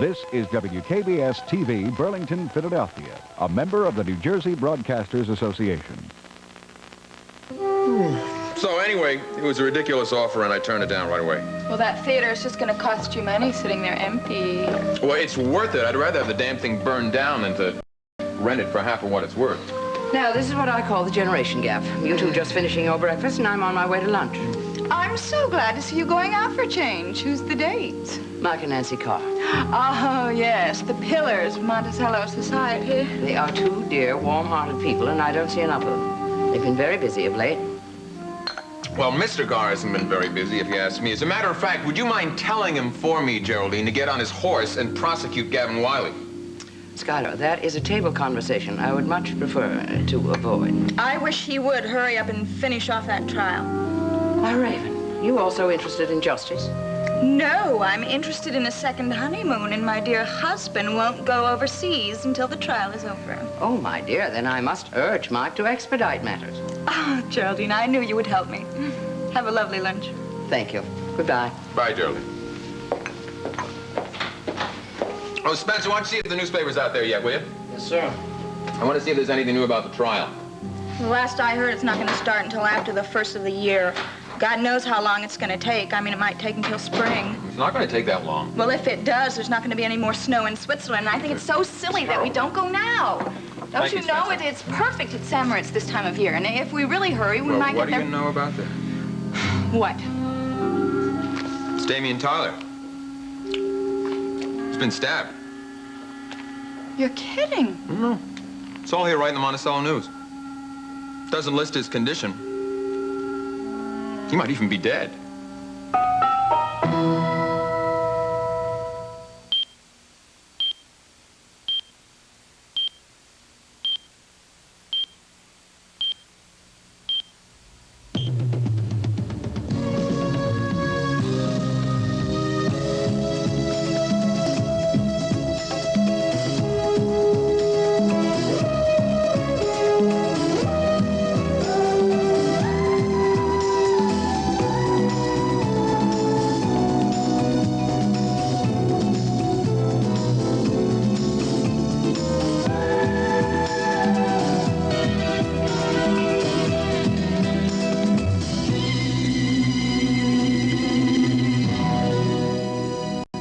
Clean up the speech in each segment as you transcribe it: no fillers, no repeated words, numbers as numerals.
This is WKBS TV, Burlington, Philadelphia, a member of the New Jersey Broadcasters Association. So anyway, it was a ridiculous offer, and I turned it down right away. Well, that theater is just going to cost you money sitting there empty. Well, it's worth it. I'd rather have the damn thing burned down than to rent it for half of what it's worth. Now, this is what I call the generation gap. You two just finishing your breakfast, and I'm on my way to lunch. I'm so glad to see you going out for a change. Who's the date? Mark and Nancy Carr. Oh, yes, the pillars of Montello society. They are two dear, warm-hearted people, and I don't see enough of them. They've been very busy of late. Well, Mr. Carr hasn't been very busy, if you ask me. As a matter of fact, would you mind telling him for me, Geraldine, to get on his horse and prosecute Gavin Wiley? Schuyler, that is a table conversation I would much prefer to avoid. I wish he would hurry up and finish off that trial. Why, Raven, you also interested in justice? No, I'm interested in a second honeymoon, and my dear husband won't go overseas until the trial is over. Oh, my dear, then I must urge Mark to expedite matters. Oh, Geraldine, I knew you would help me. Have a lovely lunch. Thank you. Goodbye. Bye, Geraldine. Oh, Spencer, why don't you see if the newspaper's out there yet, will you? Yes, sir. I want to see if there's anything new about the trial. The last I heard, it's not going to start until after the first of the year. God knows how long it's going to take. I mean, it might take until spring. It's not going to take that long. Well, if it does, there's not going to be any more snow in Switzerland. And I think it's so silly that we don't go now. Don't you know it? It's perfect at Summer. It's this time of year. And if we really hurry, we might get there. What do you know about that? What? It's Damien Tyler. He's been stabbed. You're kidding. No. It's all here right in the Montello News. Doesn't list his condition. He might even be dead.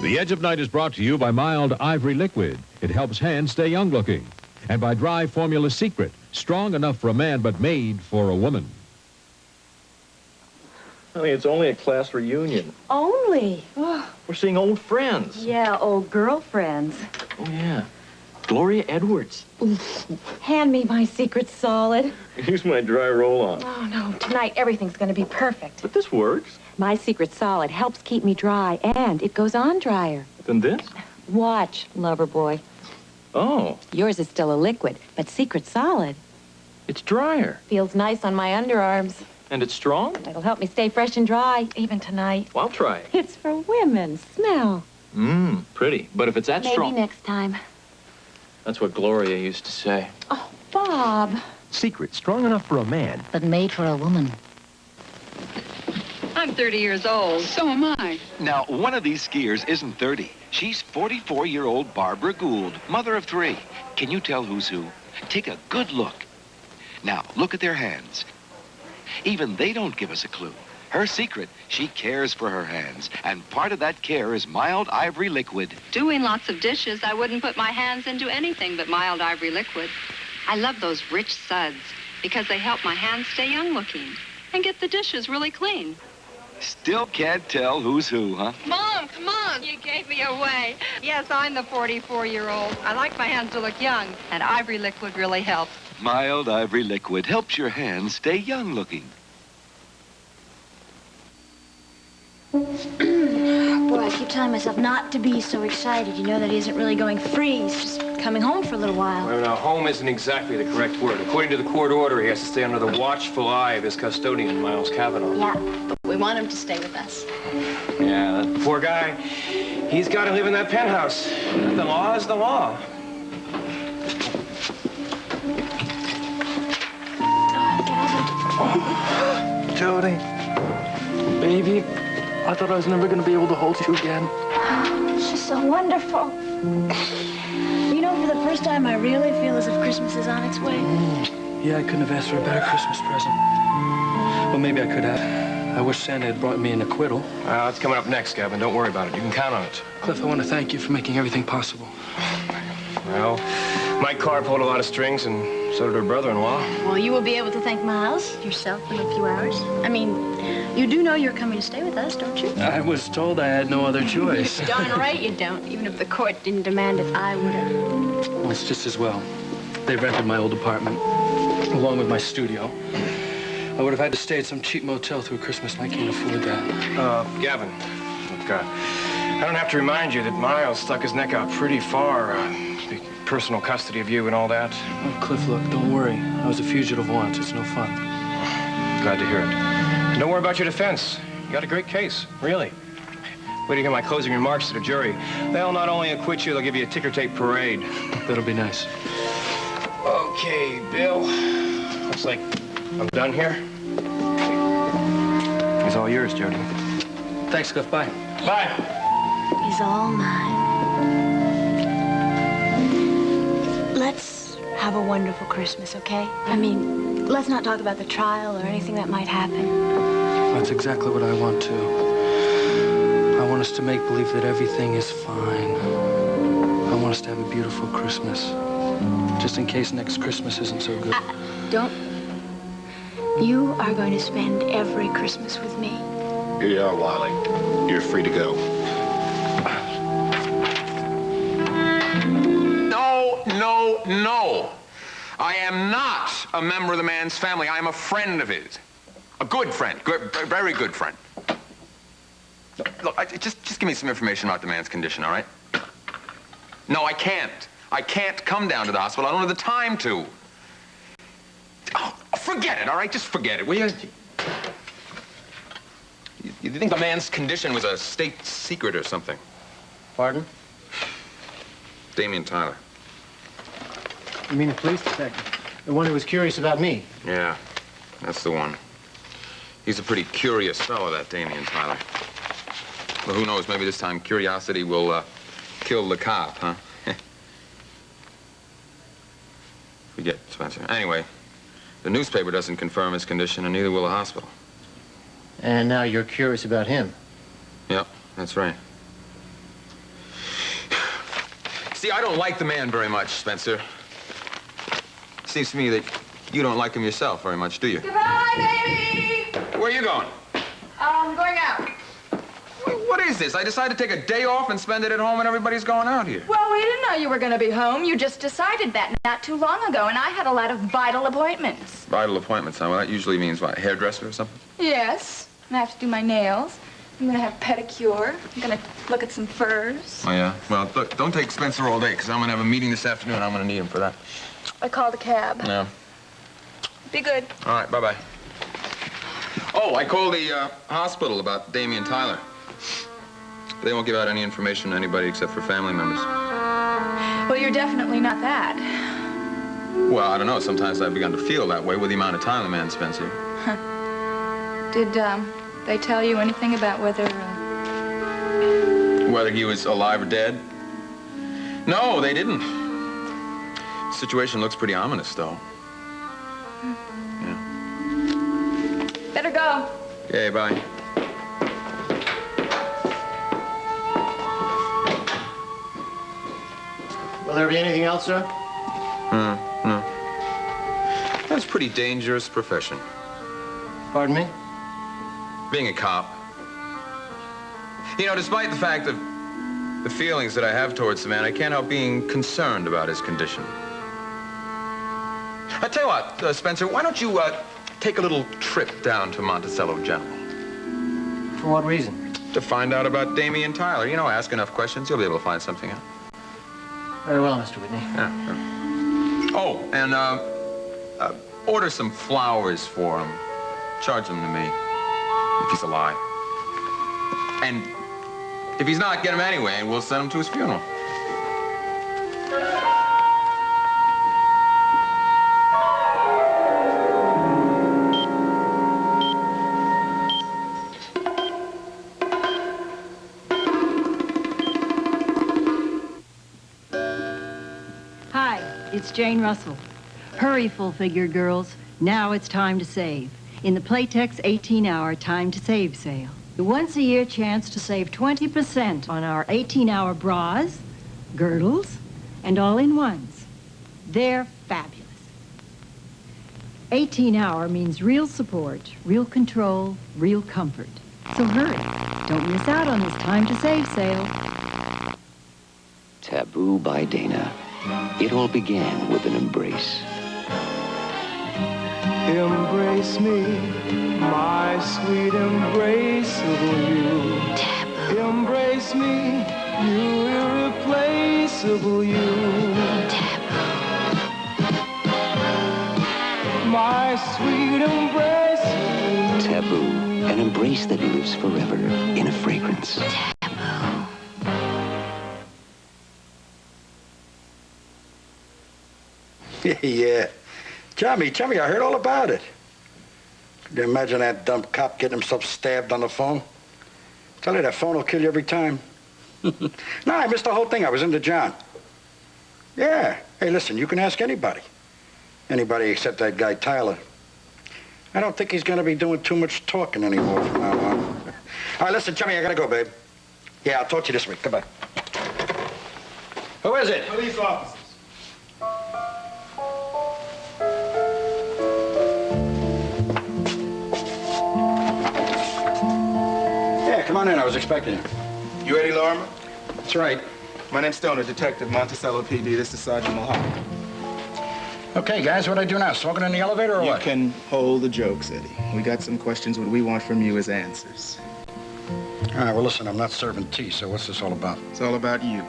The Edge of Night is brought to you by Mild Ivory Liquid. It helps hands stay young-looking. And by Dry Formula Secret, strong enough for a man but made for a woman. Honey, it's only a class reunion. Only? We're seeing old friends. Yeah, old girlfriends. Oh, yeah. Gloria Edwards. Hand me my secret solid. Use my dry roll-on. Oh, no. Tonight, everything's going to be perfect. But this works. My secret solid helps keep me dry, and it goes on drier. Then this? Watch, lover boy. Oh. Yours is still a liquid, but secret solid It's drier. feels nice on my underarms. And it's strong? It'll help me stay fresh and dry, even tonight. Well, I'll try it. It's for women. Smell. Pretty. But if it's that Maybe strong... next time. That's what Gloria used to say. Oh, Bob. Secret, strong enough for a man. But made for a woman. I'm 30 years old. So am I. Now, one of these skiers isn't 30. She's 44-year-old Barbara Gould, mother of 3. Can you tell who's who? Take a good look. Now, look at their hands. Even they don't give us a clue. Her secret, she cares for her hands, and part of that care is Mild Ivory Liquid. Doing lots of dishes, I wouldn't put my hands into anything but Mild Ivory Liquid. I love those rich suds because they help my hands stay young-looking and get the dishes really clean. Still can't tell who's who, huh? Mom, come on. You gave me away. Yes, I'm the 44-year-old. I like my hands to look young, and Ivory Liquid really helps. Mild Ivory Liquid helps your hands stay young-looking. Boy, I keep telling myself not to be so excited. You know that he isn't really going free. He's just coming home for a little while. Well, now, home isn't exactly the correct word. According to the court order, he has to stay under the watchful eye of his custodian, Miles Cavanaugh. Yeah, but we want him to stay with us. Yeah, that poor guy. He's got to live in that penthouse. The law is the law. Oh, Jody, baby, I thought I was never going to be able to hold you again. It's just so wonderful. You know, for the first time, I really feel as if Christmas is on its way. Yeah, I couldn't have asked for a better Christmas present. Well, maybe I could have. I wish Santa had brought me an acquittal. It's coming up next, Gavin. Don't worry about it. You can count on it. Cliff, I want to thank you for making everything possible. Well, Mike Carr pulled a lot of strings, and so did her brother-in-law. Well, you will be able to thank Miles yourself in a few hours. I mean, you do know you're coming to stay with us, don't you? I was told I had no other choice. You're darn right you don't. Even if the court didn't demand it, I would have. Well, it's just as well. They rented my old apartment, along with my studio. I would have had to stay at some cheap motel through Christmas, and I can't afford that. Gavin, look, I don't have to remind you that Miles stuck his neck out pretty far. Personal custody of you and all that. Oh, Cliff, look, don't worry. I was a fugitive once. It's no fun. Glad to hear it. And don't worry about your defense. You got a great case, really. Wait to hear my closing remarks to the jury. They'll not only acquit you, they'll give you a ticker tape parade. That'll be nice. Okay, Bill. Looks like I'm done here. It's all yours, Jody. Thanks, Cliff. Bye. Bye. He's all mine. Let's have a wonderful Christmas, okay? I mean, let's not talk about the trial or anything that might happen. That's exactly what I want to. I want us to make believe that everything is fine. I want us to have a beautiful Christmas. Just in case next Christmas isn't so good. Don't. You are going to spend every Christmas with me. Here you are, Wiley. You're free to go. No. I am not a member of the man's family. I am a friend of his. A good friend. Very good friend. Look, just give me some information about the man's condition, all right? No, I can't. I can't come down to the hospital. I don't have the time to. Oh, forget it, all right? Just forget it, will you? You think the man's condition was a state secret or something? Pardon? Damien Tyler. You mean the police detective? The one who was curious about me? Yeah, that's the one. He's a pretty curious fellow, that Damien Tyler. Well, who knows, maybe this time curiosity will kill the cop, huh? Forget Spencer. Anyway, the newspaper doesn't confirm his condition, and neither will the hospital. And now you're curious about him? Yep, that's right. See, I don't like the man very much, Spencer. Seems to me that you don't like him yourself very much, do you? Goodbye, baby! Where are you going? I'm going out. What is this? I decided to take a day off and spend it at home and everybody's going out here. Well, we didn't know you were going to be home. You just decided that not too long ago, and I had a lot of vital appointments. Vital appointments, huh? Well, that usually means what, a hairdresser or something? Yes. I have to do my nails. I'm going to have pedicure. I'm going to look at some furs. Oh, yeah? Well, look, don't take Spencer all day, because I'm going to have a meeting this afternoon, and I'm going to need him for that. I called a cab. Yeah. Be good. All right, bye-bye. Oh, I called the hospital about Damien Tyler. They won't give out any information to anybody except for family members. Well, you're definitely not that. Well, I don't know. Sometimes I've begun to feel that way with the amount of time the man spends here. Did they tell you anything about whether... Whether he was alive or dead? No, they didn't. The situation looks pretty ominous, though. Yeah. Better go. Okay, bye. Will there be anything else, sir? No. That's a pretty dangerous profession. Pardon me? Being a cop. You know, despite the fact of the feelings that I have towards the man, I can't help being concerned about his condition. I tell you what, Spencer, why don't you take a little trip down to Montello General? For what reason? To find out about Damien Tyler. You know, ask enough questions, you'll be able to find something out. Very well, Mr. Whitney. Yeah. Oh, and order some flowers for him. Charge them to me, if he's alive. And if he's not, get him anyway, and we'll send him to his funeral. it's Jane Russell. Hurry, full-figured girls. Now it's time to save. In the Playtex 18-hour Time to Save sale. The once-a-year chance to save 20% on our 18-hour bras, girdles, and all-in-ones. They're fabulous. 18-hour means real support, real control, real comfort. So hurry. Don't miss out on this Time to Save sale. Taboo by Dana. It all began with an embrace. Embrace me, my sweet embraceable you. Taboo. Embrace me, you irreplaceable you. Taboo. My sweet embrace. Taboo. An embrace that lives forever in a fragrance. Taboo. Yeah. Chummy, I heard all about it. Could you imagine that dumb cop getting himself stabbed on the phone? Tell you, that phone will kill you every time. No, I missed the whole thing. I was into John. Yeah. Hey, listen, you can ask anybody. Anybody except that guy Tyler. I don't think he's going to be doing too much talking anymore from now on. All right, listen, Chummy, I got to go, babe. Yeah, I'll talk to you this week. Goodbye. Who is it? Police officers. Come on in, I was expecting you. You Eddie Lorimer? That's right. My name's Stoner, Detective, Montello PD. This is Sergeant Mulholland. Okay, guys, what do I do now? Smoking in the elevator or what? You can hold the jokes, Eddie. We got some questions. What we want from you is answers. All right, well, listen, I'm not serving tea, so what's this all about? It's all about you.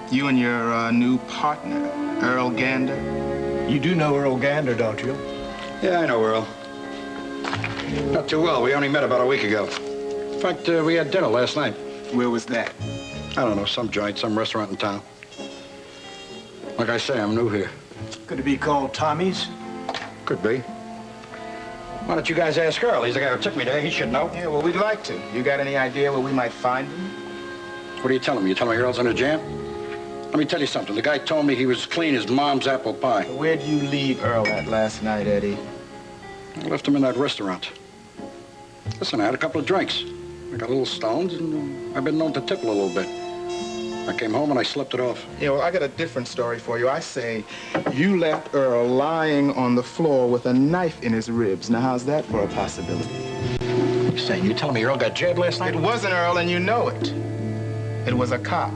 You and your new partner, Earl Gander. You do know Earl Gander, don't you? Yeah, I know Earl. Not too well. We only met about a week ago. In fact, we had dinner last night. Where was that? I don't know, some joint, some restaurant in town. Like I say, I'm new here. Could it be called Tommy's? Could be. Why don't you guys ask Earl? He's the guy who took me there. He should know. Yeah, well, we'd like to. You got any idea where we might find him? What are you telling me? You telling me Earl's in a jam? Let me tell you something. The guy told me he was clean as mom's apple pie. Where'd you leave Earl at last night, Eddie? I left him in that restaurant. Listen, I had a couple of drinks. I got a little stoned, and I've been known to tip a little bit. I came home and I slept it off. Yeah, well, I got a different story for you. I say you left Earl lying on the floor with a knife in his ribs. Now, how's that for a possibility? You saying you telling me Earl got jabbed last night? It wasn't Earl, and you know it. It was a cop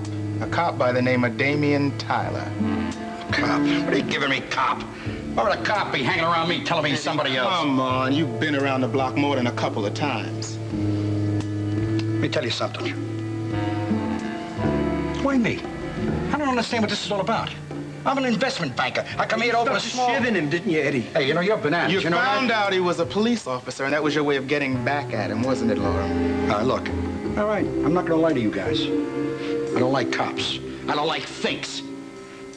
by the name of Damian Tyler. Cop? What are you giving me, cop? Why would a cop be hanging around me telling me he's somebody else? Come on, you've been around the block more than a couple of times. Let me tell you something. Why me? I don't understand what this is all about. I'm an investment banker. I come here to open a small... You shivving him, didn't you, Eddie? Hey, you know, you're bananas. You know found out he was a police officer, and that was your way of getting back at him, wasn't it, Laura? Look. All right, I'm not going to lie to you guys. I don't like cops. I don't like fakes.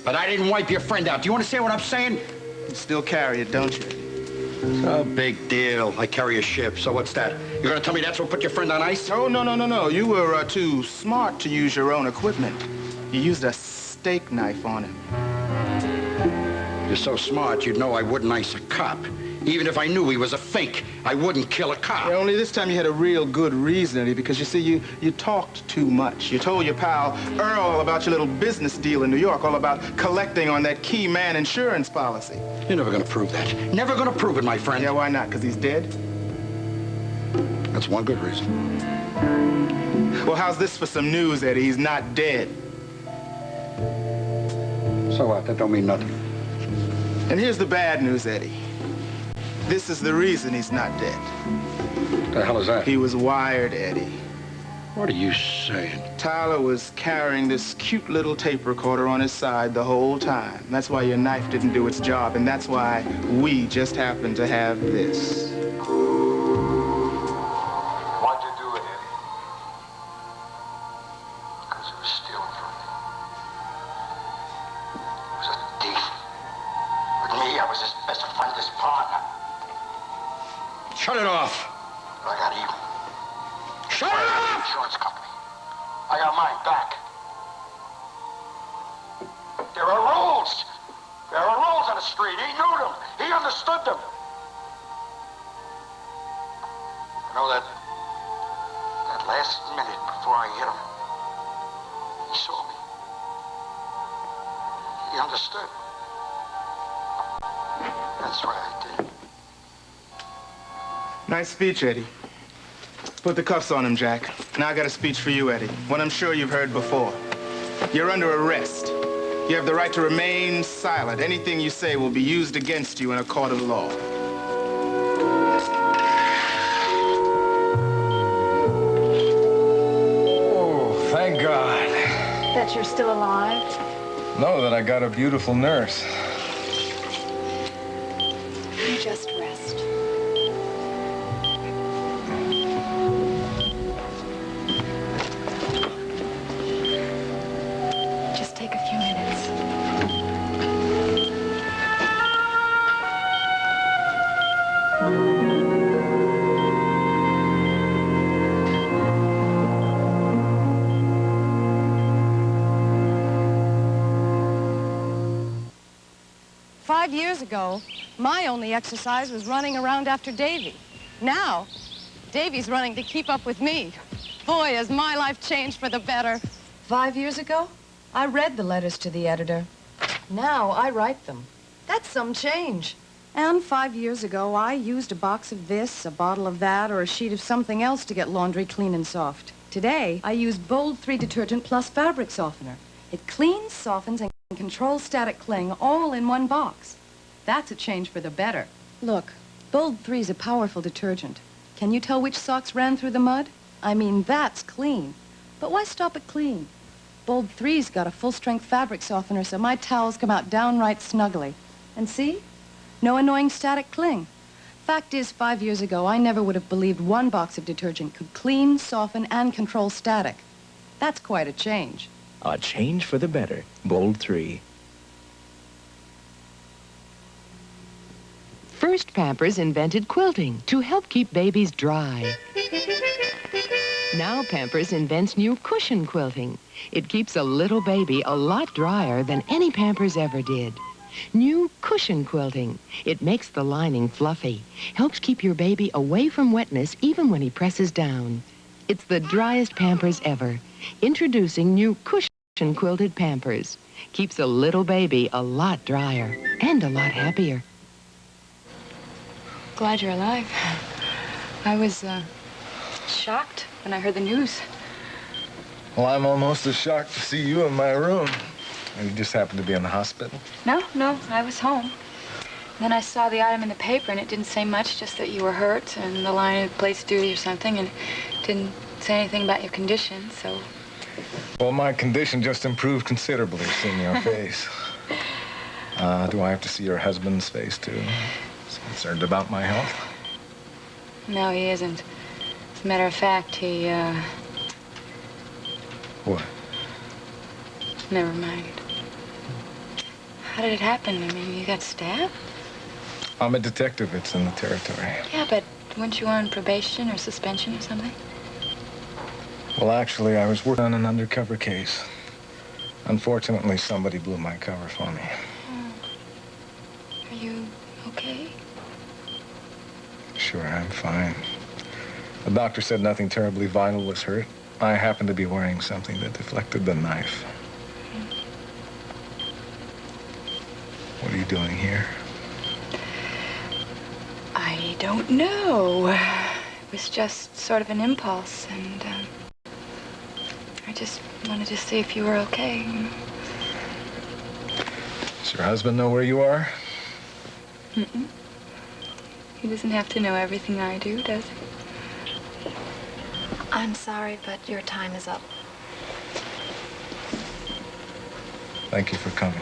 But I didn't wipe your friend out. Do you understand what I'm saying? You still carry it, don't you? So big deal. I carry a ship, so what's that? You're gonna tell me that's what put your friend on ice? Oh, no. You were too smart to use your own equipment. You used a steak knife on him. You're so smart, you'd know I wouldn't ice a cop. Even if I knew he was a fake, I wouldn't kill a cop. Yeah, only this time you had a real good reason, Eddie, because you see, you talked too much. You told your pal Earl all about your little business deal in New York, all about collecting on that key man insurance policy. You're never gonna prove that. Never gonna prove it, my friend. Yeah, why not? Because he's dead? That's one good reason. Well, how's this for some news, Eddie? He's not dead. So what? That don't mean nothing. And here's the bad news, Eddie. This is the reason he's not dead. What the hell is that? He was wired, Eddie. What are you saying? Tyler was carrying this cute little tape recorder on his side the whole time. That's why your knife didn't do its job, and that's why we just happened to have this. Why'd you do it, Eddie? Because it was stealing from me. It was a thief. With me, I was his best friend, his partner. Shut it off. I got even. Shut it off! Insurance company. I got mine back. There are rules. There are He understood them. You know that last minute before I hit him, he saw me. He understood. That's why I did. Nice speech, Eddie. Put the cuffs on him, Jack. Now I got a speech for you, Eddie. One I'm sure you've heard before. You're under arrest. You have the right to remain silent. Anything you say will be used against you in a court of law. Oh, thank God. That you're still alive? Know that I got a beautiful nurse. You just rest. Just take a few minutes. 5 years ago, my only exercise was running around after Davy. Now, Davy's running to keep up with me. Boy, has my life changed for the better. 5 years ago, I read the letters to the editor. Now I write them. That's some change. And 5 years ago, I used a box of this, a bottle of that, or a sheet of something else to get laundry clean and soft. Today, I use Bold 3 detergent plus fabric softener. It cleans, softens, and controls static cling all in one box. That's a change for the better. Look, Bold 3 is a powerful detergent. Can you tell which socks ran through the mud? I mean, that's clean. But why stop at clean? Bold 3's got a full-strength fabric softener, so my towels come out downright snuggly. And see? No annoying static cling. Fact is, 5 years ago, I never would have believed one box of detergent could clean, soften, and control static. That's quite a change. A change for the better. Bold 3. First, Pampers invented quilting to help keep babies dry. Now Pampers invents new cushion quilting. It keeps a little baby a lot drier than any Pampers ever did. New cushion quilting. It makes the lining fluffy, helps keep your baby away from wetness even when he presses down. It's the driest Pampers ever. Introducing new cushion quilted Pampers. Keeps a little baby a lot drier and a lot happier. Glad you're alive. I was shocked when I heard the news. Well, I'm almost as shocked to see you in my room. You just happened to be in the hospital? No, I was home. Then I saw the item in the paper, and it didn't say much, just that you were hurt and the line of place duty or something, and it didn't say anything about your condition, so... Well, my condition just improved considerably, seeing your face. Do I have to see your husband's face, too? He's concerned about my health? No, he isn't. As a matter of fact, he, What? Never mind. How did it happen? I mean, you got stabbed? I'm a detective. It's in the territory. Yeah, but weren't you on probation or suspension or something? Well, actually, I was working on an undercover case. Unfortunately, somebody blew my cover for me. Are you okay? Sure, I'm fine. The doctor said nothing terribly vital was hurt. I happened to be wearing something that deflected the knife. What are you doing here? I don't know. It was just sort of an impulse, and I just wanted to see if you were okay. Does your husband know where you are? Mm-mm. He doesn't have to know everything I do, does he? I'm sorry, but your time is up. Thank you for coming.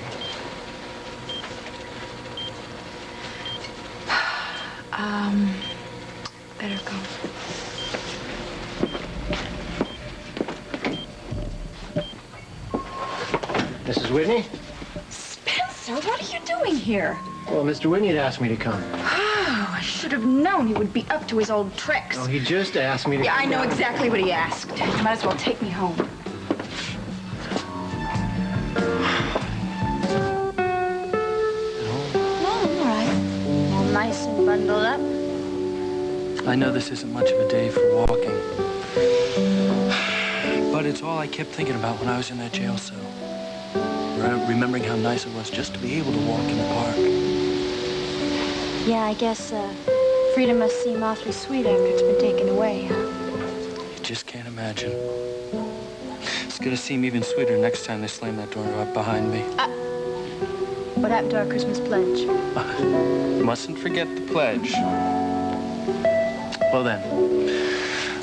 Better go. Mrs. Whitney? Spencer, what are you doing here? Well, Mr. Whitney had asked me to come. Oh, I should have known he would be up to his old tricks. Oh, he just asked me to Yeah, come. I know exactly what he asked. You might as well take me home. No, all right. I know this isn't much of a day for walking. But it's all I kept thinking about when I was in that jail cell. Remembering how nice it was just to be able to walk in the park. Yeah, I guess freedom must seem awfully sweet after it's been taken away, huh? You just can't imagine. It's gonna seem even sweeter next time they slam that door right behind me. What happened to our Christmas pledge? Mustn't forget the pledge. Well then,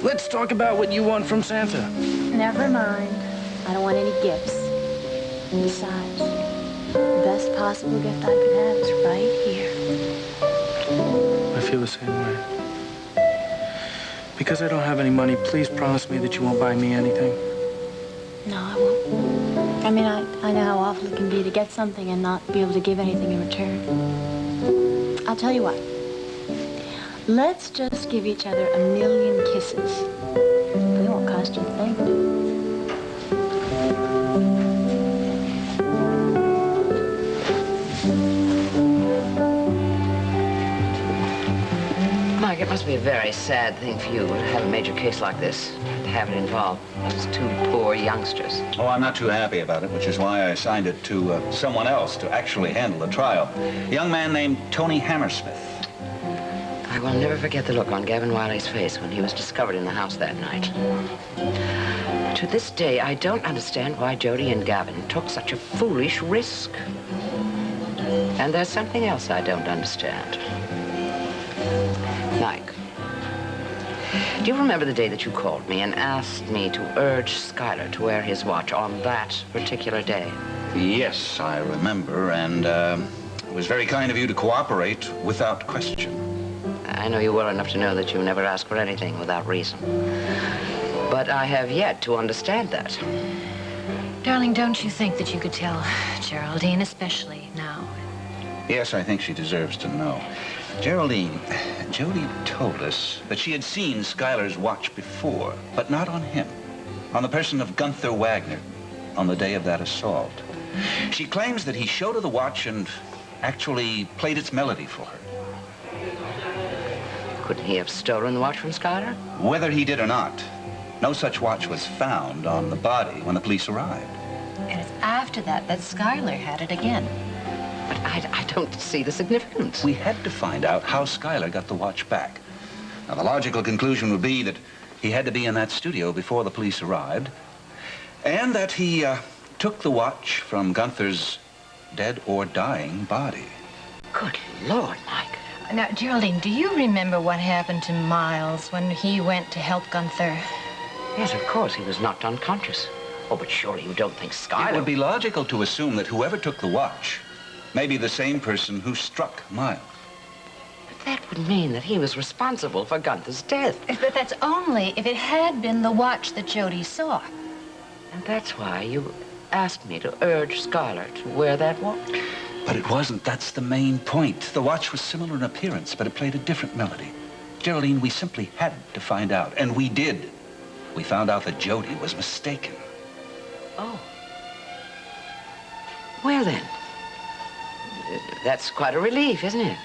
let's talk about what you want from Santa. Never mind. I don't want any gifts. Besides, the best possible gift I could have is right here. I feel the same way. Because I don't have any money, please promise me that you won't buy me anything. No, I won't. I mean, I know how awful it can be to get something and not be able to give anything in return. I'll tell you what. Let's just give each other 1,000,000 kisses. They won't cost you a thing. Mike, it must be a very sad thing for you to have a major case like this, to have it involve those two poor youngsters. Oh, I'm not too happy about it, which is why I assigned it to someone else to actually handle the trial. A young man named Tony Hammersmith. I will never forget the look on Gavin Wiley's face when he was discovered in the house that night. To this day, I don't understand why Jody and Gavin took such a foolish risk. And there's something else I don't understand. Mike, do you remember the day that you called me and asked me to urge Schuyler to wear his watch on that particular day? Yes, I remember, and it was very kind of you to cooperate without question. I know you well enough to know that you never ask for anything without reason. But I have yet to understand that. Darling, don't you think that you could tell Geraldine, especially now? Yes, I think she deserves to know. Geraldine, Jody told us that she had seen Schuyler's watch before, but not on him. On the person of Gunther Wagner, on the day of that assault. She claims that he showed her the watch and actually played its melody for her. Couldn't he have stolen the watch from Schuyler? Whether he did or not, no such watch was found on the body when the police arrived. And it's after that that Schuyler had it again. But I don't see the significance. We had to find out how Schuyler got the watch back. Now, the logical conclusion would be that he had to be in that studio before the police arrived, and that he took the watch from Gunther's dead or dying body. Good Lord, Mike. Now, Geraldine, do you remember what happened to Miles when he went to help Gunther? Yes, of course, he was knocked unconscious. Oh, but surely you don't think Schuyler... It would be logical to assume that whoever took the watch may be the same person who struck Miles. But that would mean that he was responsible for Gunther's death. But that's only if it had been the watch that Jody saw. And that's why you asked me to urge Schuyler to wear that watch. But it wasn't. That's the main point. The watch was similar in appearance, but it played a different melody. Geraldine, we simply had to find out, and we did. We found out that Jody was mistaken. Oh. Well, then. That's quite a relief, isn't it?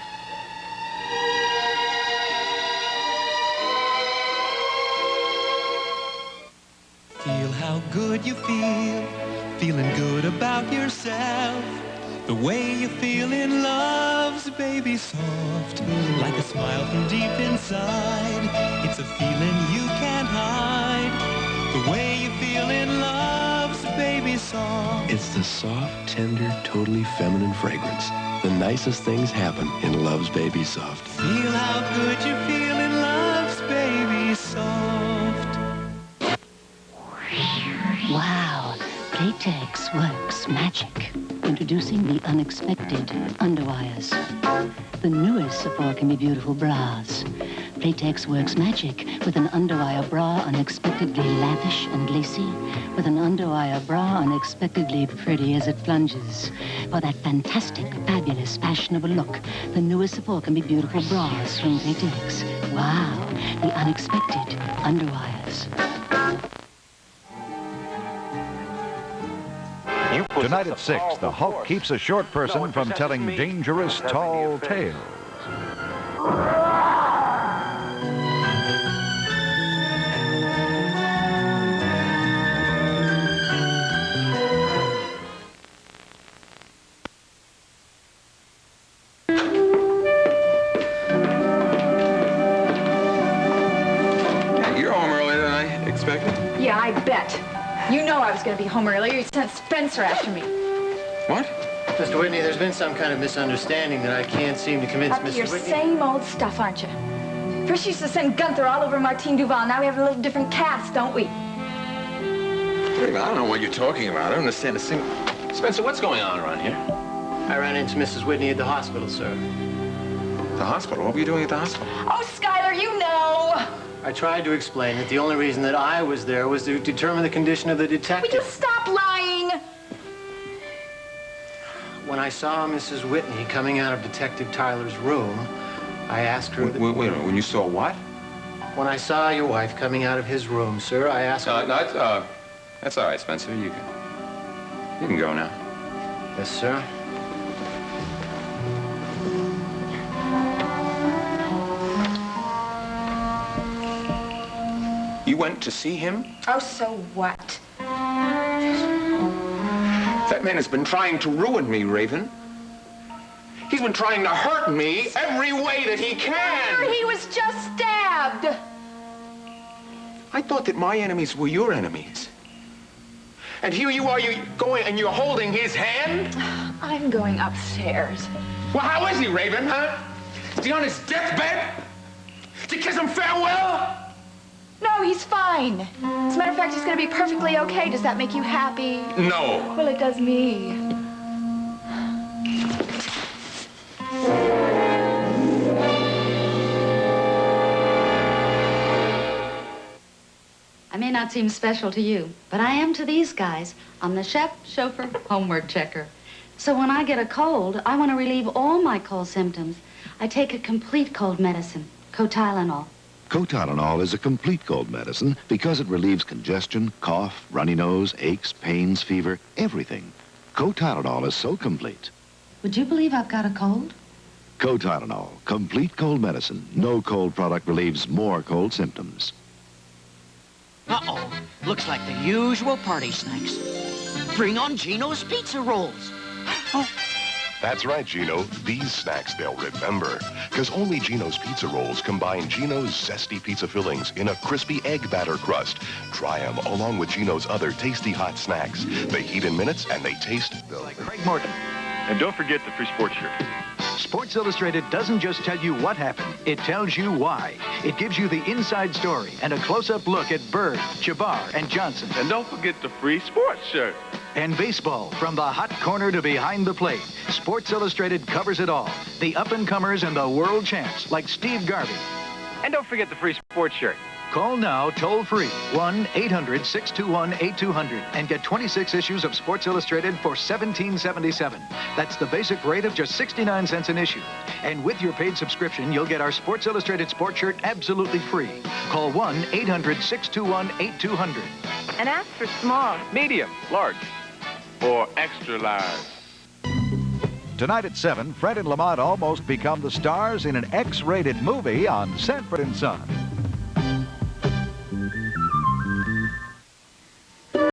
Feel how good you feel, feeling good about yourself. The way you feel in love's baby soft, like a smile from deep inside. It's a feeling you can't hide. The way you feel in love's baby soft. It's the soft, tender, totally feminine fragrance. The nicest things happen in Love's Baby Soft. Feel how good you feel in love's baby soft. Wow, Playtex works magic. Introducing the unexpected underwires. The newest support can be beautiful bras. Playtex works magic with an underwire bra unexpectedly lavish and lacy, with an underwire bra unexpectedly pretty as it plunges. For that fantastic, fabulous, fashionable look, the newest support can be beautiful bras from Playtex. Wow, the unexpected underwires. Tonight at 6, the Hulk keeps a short person from telling dangerous, tall tales. You know I was going to be home earlier. You sent Spencer after me. What? Mr. Whitney, there's been some kind of misunderstanding that I can't seem to convince Up to Mrs. your Whitney. same old stuff, aren't you? First you used to send Gunther all over Martine Duval. Now we have a little different cast, don't we? Wait a minute, I don't know what you're talking about. I don't understand a single... Spencer, what's going on around here? I ran into Mrs. Whitney at the hospital, sir. The hospital? What were you doing at the hospital? Oh, Skylar, you know! I tried to explain that the only reason that I was there was to determine the condition of the detective. Will you stop lying? When I saw Mrs. Whitney coming out of Detective Tyler's room, I asked her... Wait a minute, when you saw what? When I saw your wife coming out of his room, sir, I asked her... No, that's all right, Spencer. You can go now. Yes, sir. You went to see him? Oh, so what? That man has been trying to ruin me, Raven. He's been trying to hurt me every way that he can. He was just stabbed. I thought that my enemies were your enemies. And here you are, you going and you're holding his hand? I'm going upstairs. Well, how is he, Raven, huh? Is he on his deathbed? Did you kiss him farewell? No, he's fine. As a matter of fact, he's going to be perfectly okay. Does that make you happy? No. Well, it does me. I may not seem special to you, but I am to these guys. I'm the chef, chauffeur, homework checker. So when I get a cold, I want to relieve all my cold symptoms. I take a complete cold medicine, Cotylenol. Cotylenol is a complete cold medicine because it relieves congestion, cough, runny nose, aches, pains, fever, everything. Cotylenol is so complete. Would you believe I've got a cold? Cotylenol, complete cold medicine. No cold product relieves more cold symptoms. Uh-oh. Looks like the usual party snacks. Bring on Gino's pizza rolls. Oh. That's right, Gino. These snacks they'll remember. Because only Gino's pizza rolls combine Gino's zesty pizza fillings in a crispy egg batter crust. Try them along with Gino's other tasty hot snacks. They heat in minutes and they taste like Craig Morton. And don't forget the free sports shirt. Sports Illustrated doesn't just tell you what happened, it tells you why. It gives you the inside story and a close-up look at Bird, Jabbar, and Johnson. And don't forget the free sports shirt. And baseball, from the hot corner to behind the plate. Sports Illustrated covers it all. The up-and-comers and the world champs, like Steve Garvey. And don't forget the free sports shirt. Call now, toll-free, 1-800-621-8200, and get 26 issues of Sports Illustrated for $17.77. That's the basic rate of just 69 cents an issue. And with your paid subscription, you'll get our Sports Illustrated sports shirt absolutely free. Call 1-800-621-8200. And ask for small, medium, large, or extra large. Tonight at 7, Fred and Lamont almost become the stars in an X-rated movie on Sanford & Son.